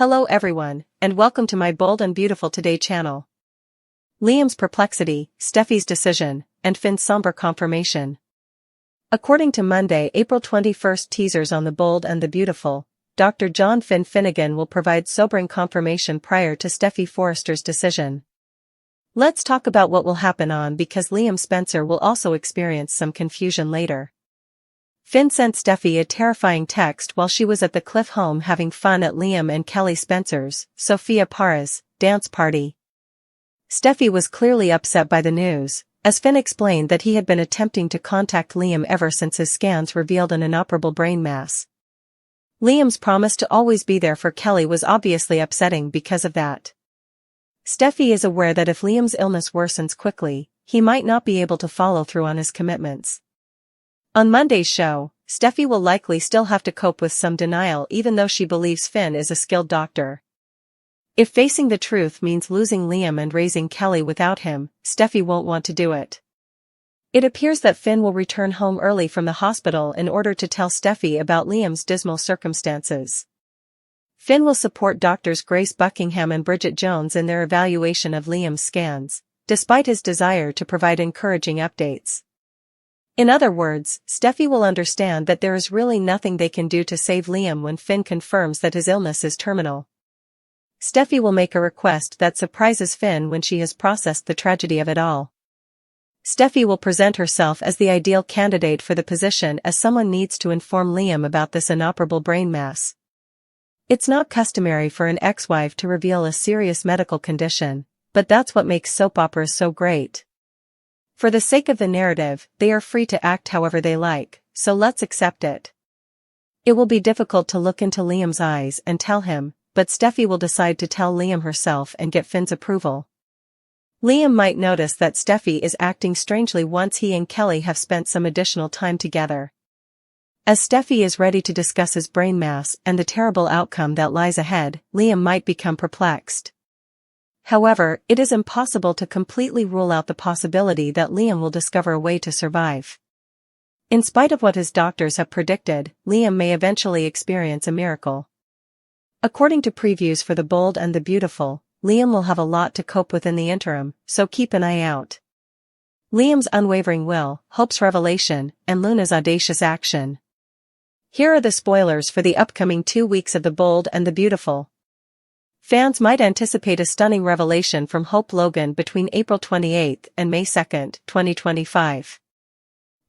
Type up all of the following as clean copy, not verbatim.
Hello everyone, and welcome to my Bold and Beautiful Today channel. Liam's perplexity, Steffy's decision, and Finn's somber confirmation. According to Monday, April 21st teasers on The Bold and the Beautiful, Dr. John Finn Finnegan will provide sobering confirmation prior to Steffy Forrester's decision. Let's talk about what will happen on because Liam Spencer will also experience some confusion later. Finn sent Steffy a terrifying text while she was at the Cliff home having fun at Liam and Kelly Spencer's, Sophia Parra's, dance party. Steffy was clearly upset by the news, as Finn explained that he had been attempting to contact Liam ever since his scans revealed an inoperable brain mass. Liam's promise to always be there for Kelly was obviously upsetting because of that. Steffy is aware that if Liam's illness worsens quickly, he might not be able to follow through on his commitments. On Monday's show, Steffy will likely still have to cope with some denial even though she believes Finn is a skilled doctor. If facing the truth means losing Liam and raising Kelly without him, Steffy won't want to do it. It appears that Finn will return home early from the hospital in order to tell Steffy about Liam's dismal circumstances. Finn will support doctors Grace Buckingham and Bridget Jones in their evaluation of Liam's scans, despite his desire to provide encouraging updates. In other words, Steffy will understand that there is really nothing they can do to save Liam when Finn confirms that his illness is terminal. Steffy will make a request that surprises Finn when she has processed the tragedy of it all. Steffy will present herself as the ideal candidate for the position as someone needs to inform Liam about this inoperable brain mass. It's not customary for an ex-wife to reveal a serious medical condition, but that's what makes soap operas so great. For the sake of the narrative, they are free to act however they like, so let's accept it. It will be difficult to look into Liam's eyes and tell him, but Steffy will decide to tell Liam herself and get Finn's approval. Liam might notice that Steffy is acting strangely once he and Kelly have spent some additional time together. As Steffy is ready to discuss his brain mass and the terrible outcome that lies ahead, Liam might become perplexed. However, it is impossible to completely rule out the possibility that Liam will discover a way to survive. In spite of what his doctors have predicted, Liam may eventually experience a miracle. According to previews for The Bold and the Beautiful, Liam will have a lot to cope with in the interim, so keep an eye out. Liam's unwavering will, Hope's revelation, and Luna's audacious action. Here are the spoilers for the upcoming 2 weeks of The Bold and the Beautiful. Fans might anticipate a stunning revelation from Hope Logan between April 28th and May 2nd, 2025.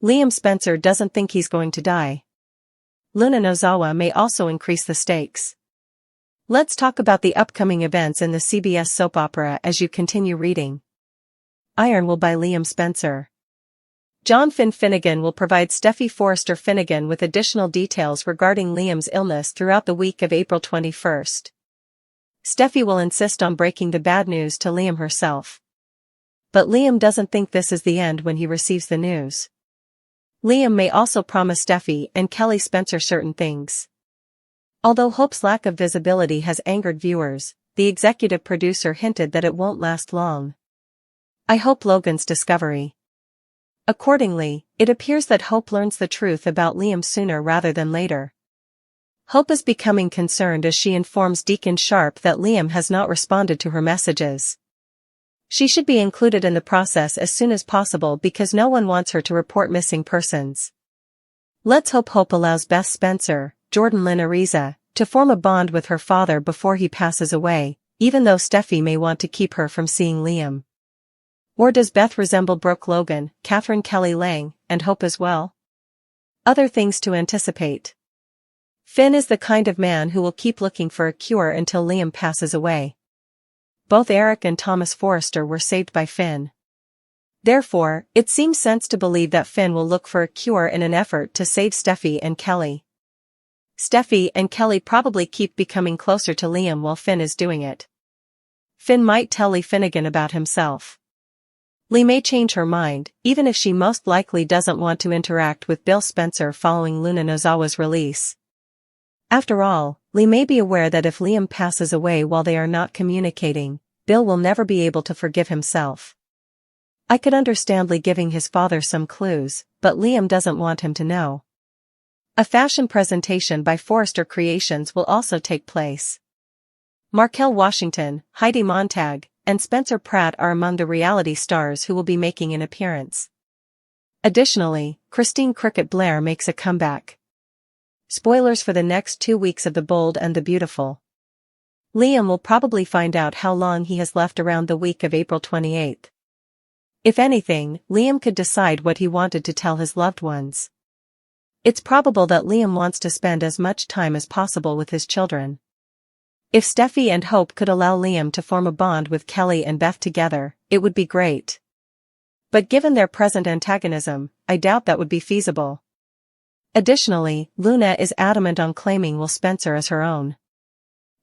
Liam Spencer doesn't think he's going to die. Luna Nozawa may also increase the stakes. Let's talk about the upcoming events in the CBS soap opera as you continue reading. Iron Will by Liam Spencer. John Finn Finnegan will provide Steffy Forrester Finnegan with additional details regarding Liam's illness throughout the week of April 21st. Steffy will insist on breaking the bad news to Liam herself. But Liam doesn't think this is the end when he receives the news. Liam may also promise Steffy and Kelly Spencer certain things. Although Hope's lack of visibility has angered viewers, the executive producer hinted that it won't last long. I hope Logan's discovery. Accordingly, it appears that Hope learns the truth about Liam sooner rather than later. Hope is becoming concerned as she informs Deacon Sharp that Liam has not responded to her messages. She should be included in the process as soon as possible because no one wants her to report missing persons. Let's hope Hope allows Beth Spencer, Jordan Lynn Ariza, to form a bond with her father before he passes away, even though Steffy may want to keep her from seeing Liam. Or does Beth resemble Brooke Logan, Catherine Kelly Lang, and Hope as well? Other things to anticipate. Finn is the kind of man who will keep looking for a cure until Liam passes away. Both Eric and Thomas Forrester were saved by Finn. Therefore, it seems sense to believe that Finn will look for a cure in an effort to save Steffy and Kelly. Steffy and Kelly probably keep becoming closer to Liam while Finn is doing it. Finn might tell Lee Finnegan about himself. Lee may change her mind, even if she most likely doesn't want to interact with Bill Spencer following Luna Nozawa's release. After all, Lee may be aware that if Liam passes away while they are not communicating, Bill will never be able to forgive himself. I could understand Lee giving his father some clues, but Liam doesn't want him to know. A fashion presentation by Forrester Creations will also take place. Markel Washington, Heidi Montag, and Spencer Pratt are among the reality stars who will be making an appearance. Additionally, Christine Cricket Blair makes a comeback. Spoilers for the next 2 weeks of The Bold and the Beautiful. Liam will probably find out how long he has left around the week of April 28. If anything, Liam could decide what he wanted to tell his loved ones. It's probable that Liam wants to spend as much time as possible with his children. If Steffy and Hope could allow Liam to form a bond with Kelly and Beth together, it would be great. But given their present antagonism, I doubt that would be feasible. Additionally, Luna is adamant on claiming Will Spencer as her own.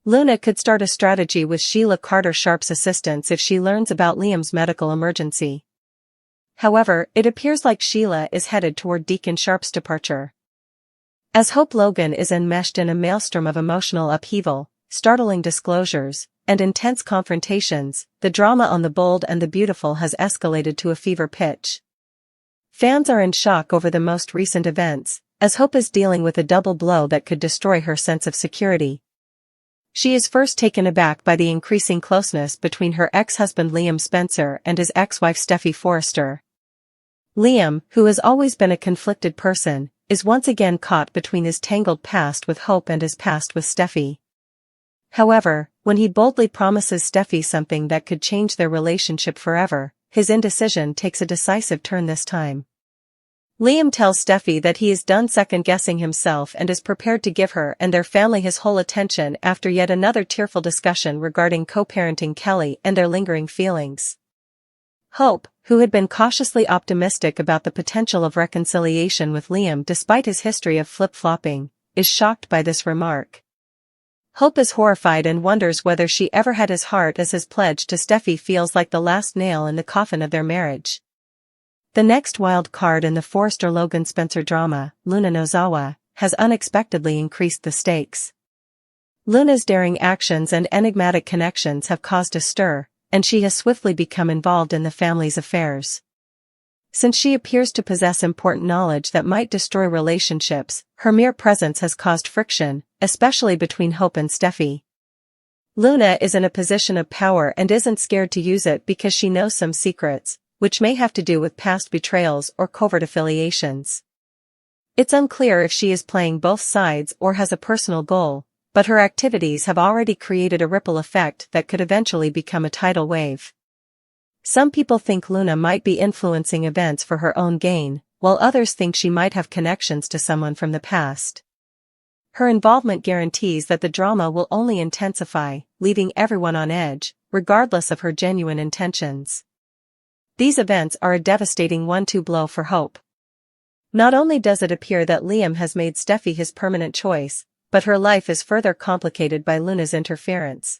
Luna could start a strategy with Sheila Carter-Sharp's assistance if she learns about Liam's medical emergency. However, it appears like Sheila is headed toward Deacon Sharp's departure. As Hope Logan is enmeshed in a maelstrom of emotional upheaval, startling disclosures, and intense confrontations, the drama on The Bold and the Beautiful has escalated to a fever pitch. Fans are in shock over the most recent events, as Hope is dealing with a double blow that could destroy her sense of security. She is first taken aback by the increasing closeness between her ex-husband Liam Spencer and his ex-wife Steffy Forrester. Liam, who has always been a conflicted person, is once again caught between his tangled past with Hope and his past with Steffy. However, when he boldly promises Steffy something that could change their relationship forever, his indecision takes a decisive turn this time. Liam tells Steffy that he is done second-guessing himself and is prepared to give her and their family his whole attention after yet another tearful discussion regarding co-parenting Kelly and their lingering feelings. Hope, who had been cautiously optimistic about the potential of reconciliation with Liam despite his history of flip-flopping, is shocked by this remark. Hope is horrified and wonders whether she ever had his heart, as his pledge to Steffy feels like the last nail in the coffin of their marriage. The next wild card in the Forrester-Logan-Spencer drama, Luna Nozawa, has unexpectedly increased the stakes. Luna's daring actions and enigmatic connections have caused a stir, and she has swiftly become involved in the family's affairs. Since she appears to possess important knowledge that might destroy relationships, her mere presence has caused friction, especially between Hope and Steffy. Luna is in a position of power and isn't scared to use it because she knows some secrets, which may have to do with past betrayals or covert affiliations. It's unclear if she is playing both sides or has a personal goal, but her activities have already created a ripple effect that could eventually become a tidal wave. Some people think Luna might be influencing events for her own gain, while others think she might have connections to someone from the past. Her involvement guarantees that the drama will only intensify, leaving everyone on edge, regardless of her genuine intentions. These events are a devastating one-two blow for Hope. Not only does it appear that Liam has made Steffy his permanent choice, but her life is further complicated by Luna's interference.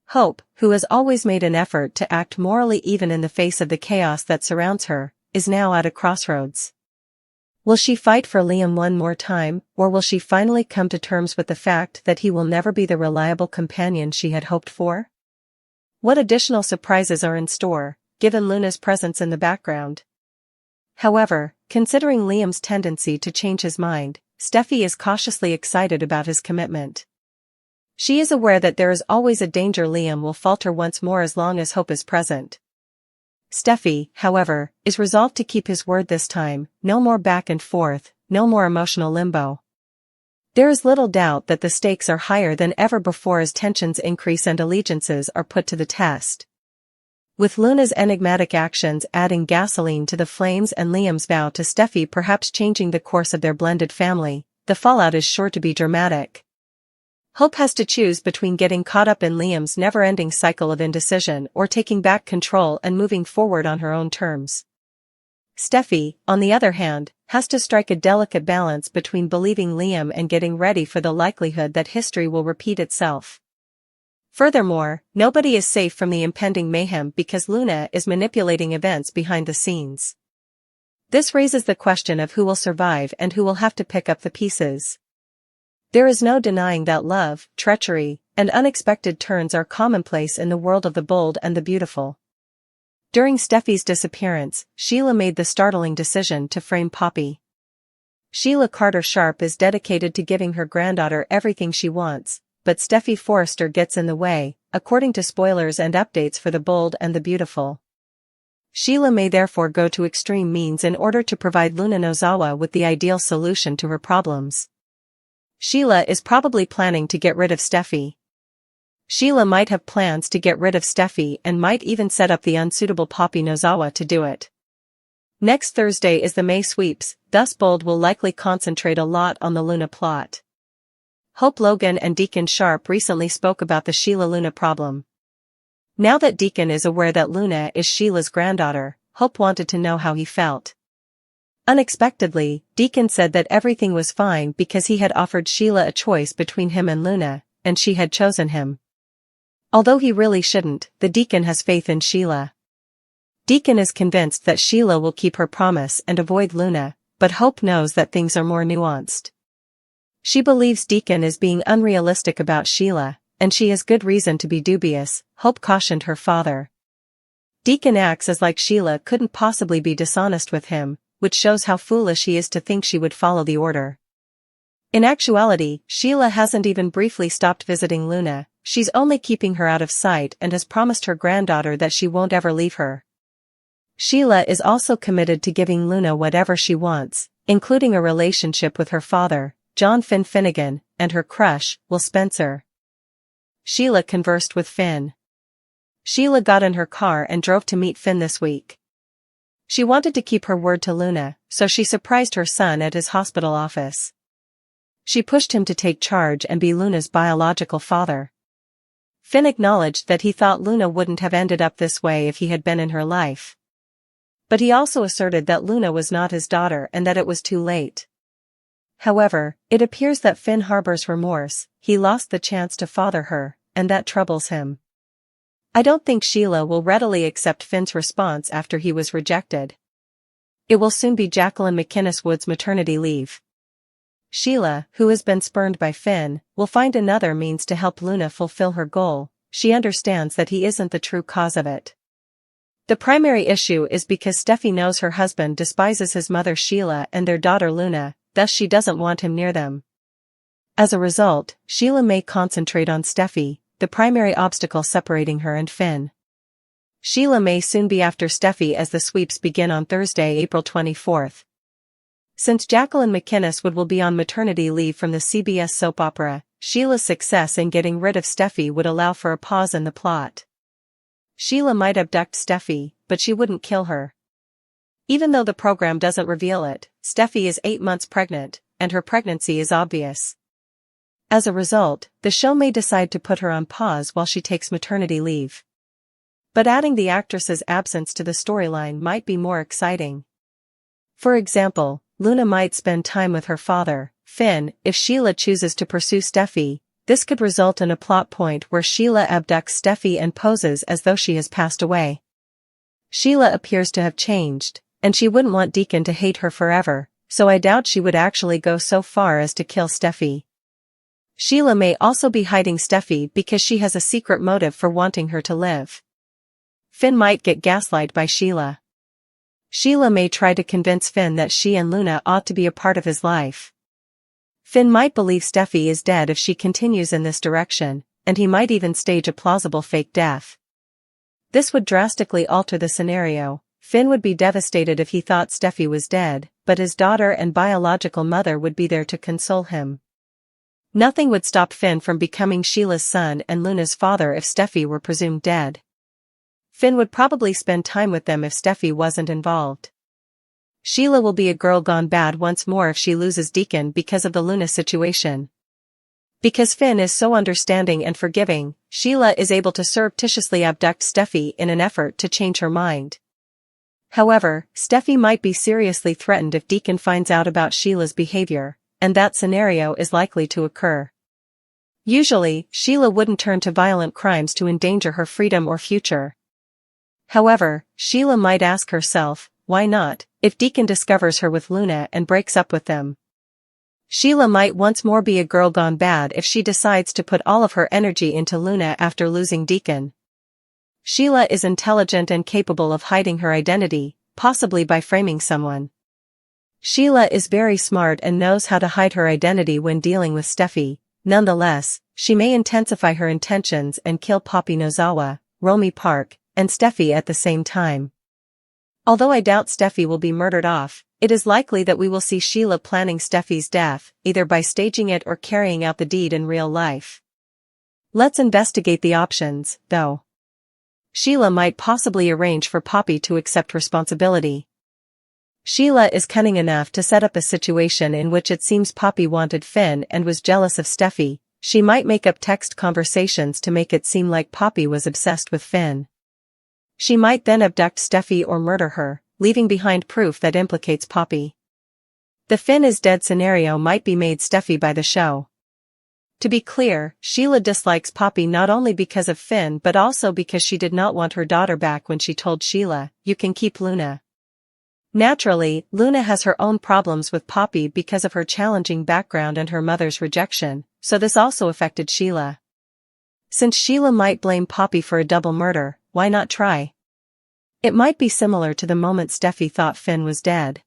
Hope, who has always made an effort to act morally even in the face of the chaos that surrounds her, is now at a crossroads. Will she fight for Liam one more time, or will she finally come to terms with the fact that he will never be the reliable companion she had hoped for? What additional surprises are in store, given Luna's presence in the background? However, considering Liam's tendency to change his mind, Steffy is cautiously excited about his commitment. She is aware that there is always a danger Liam will falter once more as long as Hope is present. Steffy, however, is resolved to keep his word this time, no more back and forth, no more emotional limbo. There is little doubt that the stakes are higher than ever before as tensions increase and allegiances are put to the test. With Luna's enigmatic actions adding gasoline to the flames and Liam's vow to Steffy perhaps changing the course of their blended family, the fallout is sure to be dramatic. Hope has to choose between getting caught up in Liam's never-ending cycle of indecision or taking back control and moving forward on her own terms. Steffy, on the other hand, has to strike a delicate balance between believing Liam and getting ready for the likelihood that history will repeat itself. Furthermore, nobody is safe from the impending mayhem because Luna is manipulating events behind the scenes. This raises the question of who will survive and who will have to pick up the pieces. There is no denying that love, treachery, and unexpected turns are commonplace in the world of the bold and the beautiful. During Steffy's disappearance, Sheila made the startling decision to frame Poppy. Sheila Carter-Sharp is dedicated to giving her granddaughter everything she wants, but Steffy Forrester gets in the way, according to spoilers and updates for The Bold and the Beautiful. Sheila may therefore go to extreme means in order to provide Luna Nozawa with the ideal solution to her problems. Sheila is probably planning to get rid of Steffy. Sheila might have plans to get rid of Steffy and might even set up the unsuitable Poppy Nozawa to do it. Next Thursday is the May sweeps, thus Bold will likely concentrate a lot on the Luna plot. Hope Logan and Deacon Sharp recently spoke about the Sheila-Luna problem. Now that Deacon is aware that Luna is Sheila's granddaughter, Hope wanted to know how he felt. Unexpectedly, Deacon said that everything was fine because he had offered Sheila a choice between him and Luna, and she had chosen him. Although he really shouldn't, the Deacon has faith in Sheila. Deacon is convinced that Sheila will keep her promise and avoid Luna, but Hope knows that things are more nuanced. She believes Deacon is being unrealistic about Sheila, and she has good reason to be dubious, Hope cautioned her father. Deacon acts as like Sheila couldn't possibly be dishonest with him, which shows how foolish he is to think she would follow the order. In actuality, Sheila hasn't even briefly stopped visiting Luna, she's only keeping her out of sight and has promised her granddaughter that she won't ever leave her. Sheila is also committed to giving Luna whatever she wants, including a relationship with her father, John Finn Finnegan, and her crush, Will Spencer. Sheila conversed with Finn. Sheila got in her car and drove to meet Finn this week. She wanted to keep her word to Luna, so she surprised her son at his hospital office. She pushed him to take charge and be Luna's biological father. Finn acknowledged that he thought Luna wouldn't have ended up this way if he had been in her life. But he also asserted that Luna was not his daughter and that it was too late. However, it appears that Finn harbors remorse, he lost the chance to father her, and that troubles him. I don't think Sheila will readily accept Finn's response after he was rejected. It will soon be Jacqueline McInnes Wood's maternity leave. Sheila, who has been spurned by Finn, will find another means to help Luna fulfill her goal. She understands that he isn't the true cause of it. The primary issue is because Steffy knows her husband despises his mother Sheila and their daughter Luna, thus she doesn't want him near them. As a result, Sheila may concentrate on Steffy, the primary obstacle separating her and Finn. Sheila may soon be after Steffy as the sweeps begin on Thursday, April 24th. Since Jacqueline McInnes Wood will be on maternity leave from the CBS soap opera, Sheila's success in getting rid of Steffy would allow for a pause in the plot. Sheila might abduct Steffy, but she wouldn't kill her. Even though the program doesn't reveal it, Steffy is 8 months pregnant, and her pregnancy is obvious. As a result, the show may decide to put her on pause while she takes maternity leave. But adding the actress's absence to the storyline might be more exciting. For example, Luna might spend time with her father, Finn. If Sheila chooses to pursue Steffy, this could result in a plot point where Sheila abducts Steffy and poses as though she has passed away. Sheila appears to have changed, and she wouldn't want Deacon to hate her forever, so I doubt she would actually go so far as to kill Steffy. Sheila may also be hiding Steffy because she has a secret motive for wanting her to live. Finn might get gaslighted by Sheila. Sheila may try to convince Finn that she and Luna ought to be a part of his life. Finn might believe Steffy is dead if she continues in this direction, and he might even stage a plausible fake death. This would drastically alter the scenario. Finn would be devastated if he thought Steffy was dead, but his daughter and biological mother would be there to console him. Nothing would stop Finn from becoming Sheila's son and Luna's father if Steffy were presumed dead. Finn would probably spend time with them if Steffy wasn't involved. Sheila will be a girl gone bad once more if she loses Deacon because of the Luna situation. Because Finn is so understanding and forgiving, Sheila is able to surreptitiously abduct Steffy in an effort to change her mind. However, Steffy might be seriously threatened if Deacon finds out about Sheila's behavior, and that scenario is likely to occur. Usually, Sheila wouldn't turn to violent crimes to endanger her freedom or future. However, Sheila might ask herself, why not, if Deacon discovers her with Luna and breaks up with them? Sheila might once more be a girl gone bad if she decides to put all of her energy into Luna after losing Deacon. Sheila is intelligent and capable of hiding her identity, possibly by framing someone. Sheila is very smart and knows how to hide her identity when dealing with Steffy. Nonetheless, she may intensify her intentions and kill Poppy Nozawa, Romy Park, and Steffy at the same time. Although I doubt Steffy will be murdered off, it is likely that we will see Sheila planning Steffy's death, either by staging it or carrying out the deed in real life. Let's investigate the options, though. Sheila might possibly arrange for Poppy to accept responsibility. Sheila is cunning enough to set up a situation in which it seems Poppy wanted Finn and was jealous of Steffy. She might make up text conversations to make it seem like Poppy was obsessed with Finn. She might then abduct Steffy or murder her, leaving behind proof that implicates Poppy. The Finn is dead scenario might be made Steffy by the show. To be clear, Sheila dislikes Poppy not only because of Finn but also because she did not want her daughter back when she told Sheila, "You can keep Luna." Naturally, Luna has her own problems with Poppy because of her challenging background and her mother's rejection, so this also affected Sheila. Since Sheila might blame Poppy for a double murder, why not try? It might be similar to the moment Steffy thought Finn was dead.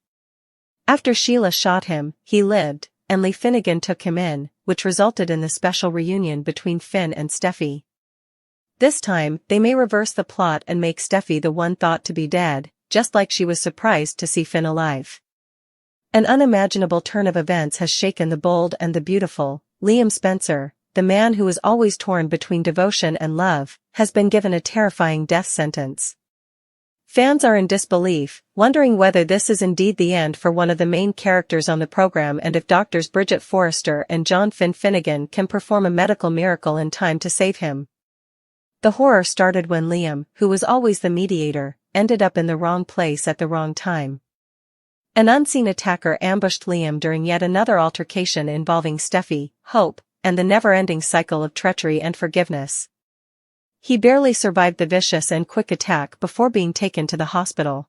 After Sheila shot him, he lived, and Lee Finnegan took him in, which resulted in the special reunion between Finn and Steffy. This time, they may reverse the plot and make Steffy the one thought to be dead, just like she was surprised to see Finn alive. An unimaginable turn of events has shaken the bold and the beautiful. Liam Spencer, the man who is always torn between devotion and love, has been given a terrifying death sentence. Fans are in disbelief, wondering whether this is indeed the end for one of the main characters on the program and if Doctors Bridget Forrester and John Finn Finnegan can perform a medical miracle in time to save him. The horror started when Liam, who was always the mediator, ended up in the wrong place at the wrong time. An unseen attacker ambushed Liam during yet another altercation involving Steffy, Hope, and the never-ending cycle of treachery and forgiveness. He barely survived the vicious and quick attack before being taken to the hospital.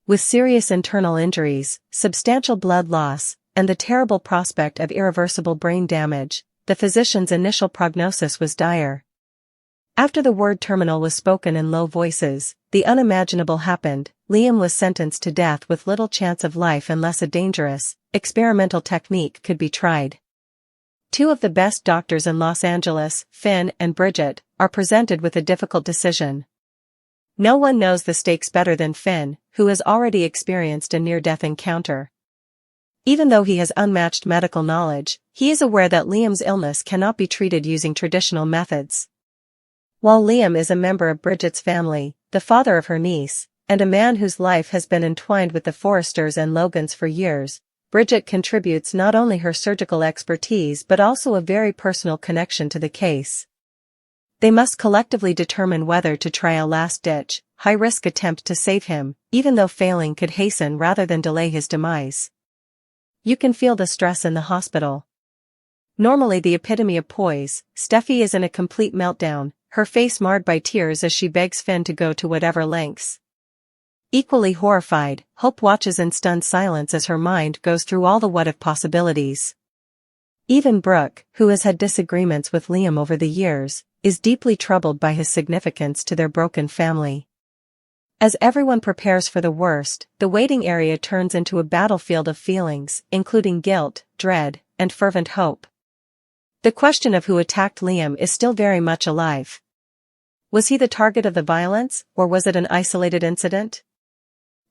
With serious internal injuries, substantial blood loss, and the terrible prospect of irreversible brain damage, the physician's initial prognosis was dire. After the word terminal was spoken in low voices, the unimaginable happened. Liam was sentenced to death with little chance of life unless a dangerous, experimental technique could be tried. Two of the best doctors in Los Angeles, Finn and Bridget, are presented with a difficult decision. No one knows the stakes better than Finn, who has already experienced a near-death encounter. Even though he has unmatched medical knowledge, he is aware that Liam's illness cannot be treated using traditional methods. While Liam is a member of Bridget's family, the father of her niece, and a man whose life has been entwined with the Forresters and Logans for years, Bridget contributes not only her surgical expertise but also a very personal connection to the case. They must collectively determine whether to try a last-ditch, high-risk attempt to save him, even though failing could hasten rather than delay his demise. You can feel the stress in the hospital. Normally the epitome of poise, Steffy is in a complete meltdown, her face marred by tears as she begs Finn to go to whatever lengths. Equally horrified, Hope watches in stunned silence as her mind goes through all the what-if possibilities. Even Brooke, who has had disagreements with Liam over the years, is deeply troubled by his significance to their broken family. As everyone prepares for the worst, the waiting area turns into a battlefield of feelings, including guilt, dread, and fervent hope. The question of who attacked Liam is still very much alive. Was he the target of the violence, or was it an isolated incident?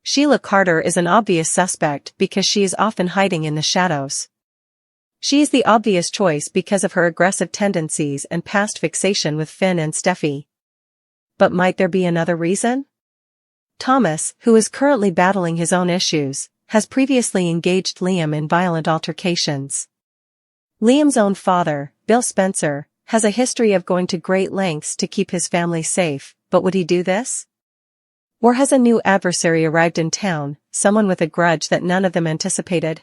Sheila Carter is an obvious suspect because she is often hiding in the shadows. She is the obvious choice because of her aggressive tendencies and past fixation with Finn and Steffy. But might there be another reason? Thomas, who is currently battling his own issues, has previously engaged Liam in violent altercations. Liam's own father, Bill Spencer, has a history of going to great lengths to keep his family safe, but would he do this? Or has a new adversary arrived in town, someone with a grudge that none of them anticipated?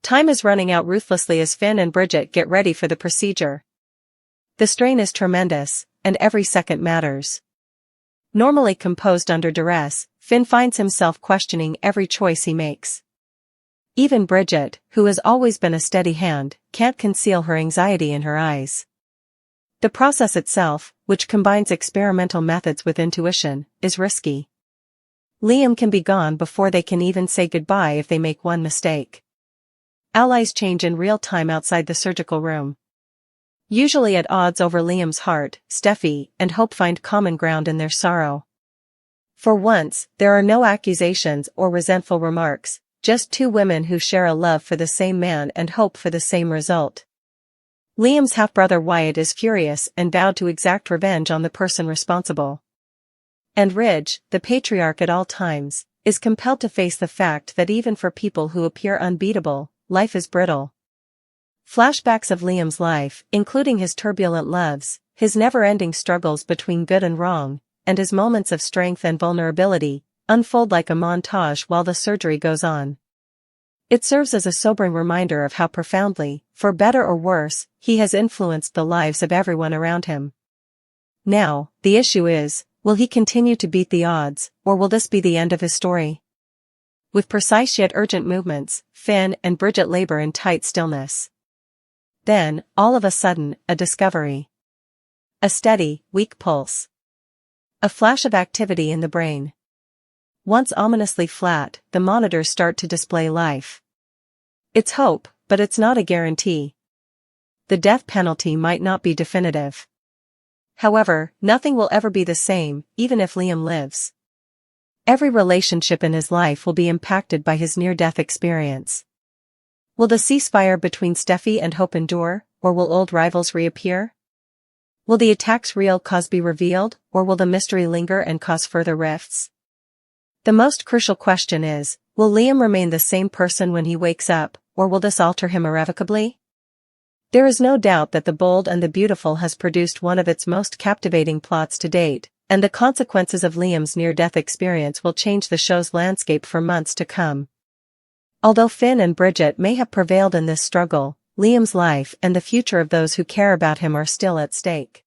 Time is running out ruthlessly as Finn and Bridget get ready for the procedure. The strain is tremendous, and every second matters. Normally composed under duress, Finn finds himself questioning every choice he makes. Even Bridget, who has always been a steady hand, can't conceal her anxiety in her eyes. The process itself, which combines experimental methods with intuition, is risky. Liam can be gone before they can even say goodbye if they make one mistake. Allies change in real time outside the surgical room. Usually at odds over Liam's heart, Steffy and Hope find common ground in their sorrow. For once, there are no accusations or resentful remarks, just two women who share a love for the same man and hope for the same result. Liam's half-brother Wyatt is furious and vowed to exact revenge on the person responsible. And Ridge, the patriarch at all times, is compelled to face the fact that even for people who appear unbeatable, life is brittle. Flashbacks of Liam's life, including his turbulent loves, his never-ending struggles between good and wrong, and his moments of strength and vulnerability, unfold like a montage while the surgery goes on. It serves as a sobering reminder of how profoundly, for better or worse, he has influenced the lives of everyone around him. Now, the issue is, will he continue to beat the odds, or will this be the end of his story? With precise yet urgent movements, Finn and Bridget labor in tight stillness. Then, all of a sudden, a discovery. A steady, weak pulse. A flash of activity in the brain. Once ominously flat, the monitors start to display life. It's hope, but it's not a guarantee. The death penalty might not be definitive. However, nothing will ever be the same, even if Liam lives. Every relationship in his life will be impacted by his near-death experience. Will the ceasefire between Steffy and Hope endure, or will old rivals reappear? Will the attack's real cause be revealed, or will the mystery linger and cause further rifts? The most crucial question is, will Liam remain the same person when he wakes up, or will this alter him irrevocably? There is no doubt that The Bold and the Beautiful has produced one of its most captivating plots to date, and the consequences of Liam's near-death experience will change the show's landscape for months to come. Although Finn and Bridget may have prevailed in this struggle, Liam's life and the future of those who care about him are still at stake.